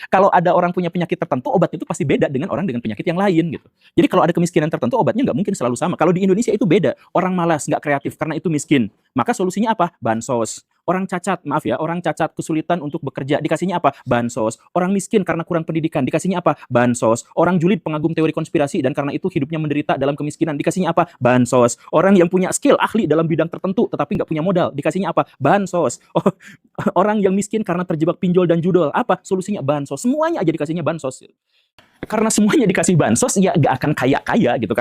kalau ada orang punya penyakit tertentu, obatnya itu pasti beda dengan orang dengan penyakit yang lain gitu. Jadi kalau ada kemiskinan tertentu, obatnya nggak mungkin selalu sama. Kalau di Indonesia itu beda. Orang malas, nggak kreatif karena itu miskin. Maka solusinya apa? Bansos. Orang cacat, maaf ya, orang cacat kesulitan untuk bekerja, dikasihnya apa? Bansos. Orang miskin karena kurang pendidikan, dikasihnya apa? Bansos. Orang julid pengagum teori konspirasi dan karena itu hidupnya menderita dalam kemiskinan, dikasihnya apa? Bansos. Orang yang punya skill, ahli dalam bidang tertentu tetapi nggak punya modal, dikasihnya apa? Bansos. Oh, orang yang miskin karena terjebak pinjol dan judol, apa? Solusinya bansos. Semuanya aja dikasihnya bansos. Karena semuanya dikasih bansos, ya nggak akan kaya-kaya gitu.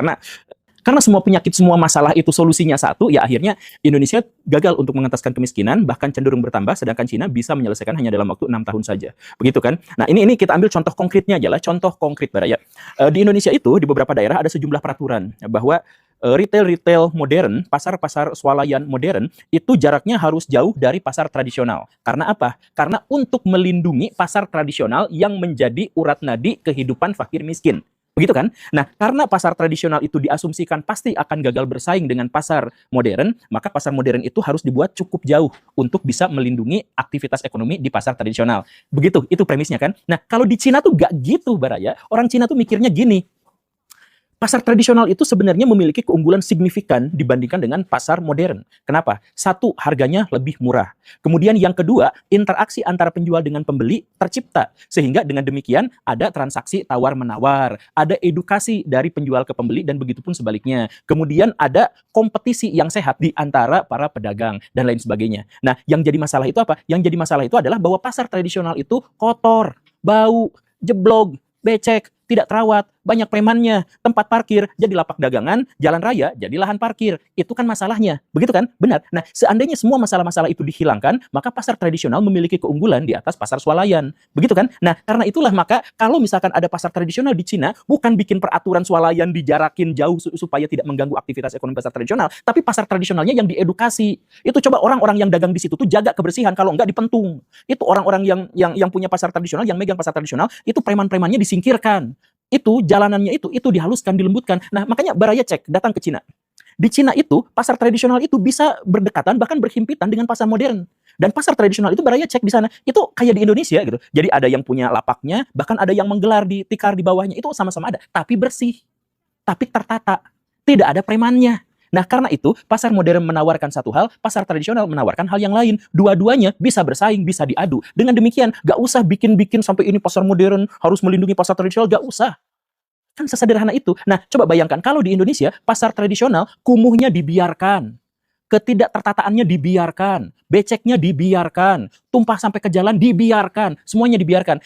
Karena semua penyakit, semua masalah itu solusinya satu, ya akhirnya Indonesia gagal untuk mengentaskan kemiskinan, bahkan cenderung bertambah, sedangkan Cina bisa menyelesaikan hanya dalam waktu 6 tahun saja. Begitu kan? Nah, ini kita ambil contoh konkretnya aja lah, contoh konkret Baraya. Di Indonesia itu, di beberapa daerah ada sejumlah peraturan bahwa retail modern, pasar-pasar swalayan modern, itu jaraknya harus jauh dari pasar tradisional. Karena apa? Karena untuk melindungi pasar tradisional yang menjadi urat nadi kehidupan fakir miskin. Begitu kan? Nah, karena pasar tradisional itu diasumsikan pasti akan gagal bersaing dengan pasar modern, maka pasar modern itu harus dibuat cukup jauh untuk bisa melindungi aktivitas ekonomi di pasar tradisional. Begitu, itu premisnya kan? Nah, kalau di Cina tuh gak gitu, Baraya. Orang Cina tuh mikirnya gini, pasar tradisional itu sebenarnya memiliki keunggulan signifikan dibandingkan dengan pasar modern. Kenapa? Satu, harganya lebih murah. Kemudian yang kedua, interaksi antara penjual dengan pembeli tercipta. Sehingga dengan demikian ada transaksi tawar-menawar, ada edukasi dari penjual ke pembeli dan begitu pun sebaliknya. Kemudian ada kompetisi yang sehat di antara para pedagang dan lain sebagainya. Nah, yang jadi masalah itu apa? Yang jadi masalah itu adalah bahwa pasar tradisional itu kotor, bau, jeblok, becek, tidak terawat, banyak premannya, tempat parkir jadi lapak dagangan, jalan raya jadi lahan parkir. Itu kan masalahnya. Begitu kan? Benar. Nah, seandainya semua masalah-masalah itu dihilangkan, maka pasar tradisional memiliki keunggulan di atas pasar swalayan. Begitu kan? Nah, karena itulah maka kalau misalkan ada pasar tradisional di Cina, bukan bikin peraturan swalayan dijarakin jauh supaya tidak mengganggu aktivitas ekonomi pasar tradisional, tapi pasar tradisionalnya yang diedukasi. Itu coba orang-orang yang dagang di situ tuh jaga kebersihan, kalau enggak dipentung. Itu orang-orang yang punya pasar tradisional, yang megang pasar tradisional, itu preman-premannya disingkirkan. Itu jalanannya itu dihaluskan, dilembutkan. Nah, makanya Baraya cek, datang ke Cina. Di Cina itu, pasar tradisional itu bisa berdekatan, bahkan berhimpitan dengan pasar modern. Dan pasar tradisional itu Baraya cek di sana, itu kayak di Indonesia gitu. Jadi ada yang punya lapaknya, bahkan ada yang menggelar di tikar di bawahnya, itu sama-sama ada. Tapi bersih, tapi tertata, tidak ada premannya. Nah, karena itu, pasar modern menawarkan satu hal, pasar tradisional menawarkan hal yang lain. Dua-duanya bisa bersaing, bisa diadu. Dengan demikian, gak usah bikin-bikin sampai ini pasar modern harus melindungi pasar tradisional, gak usah. Kan sesederhana itu. Nah, coba bayangkan, kalau di Indonesia, pasar tradisional, kumuhnya dibiarkan. Ketidaktertataannya dibiarkan. Beceknya dibiarkan. Tumpah sampai ke jalan dibiarkan. Semuanya dibiarkan.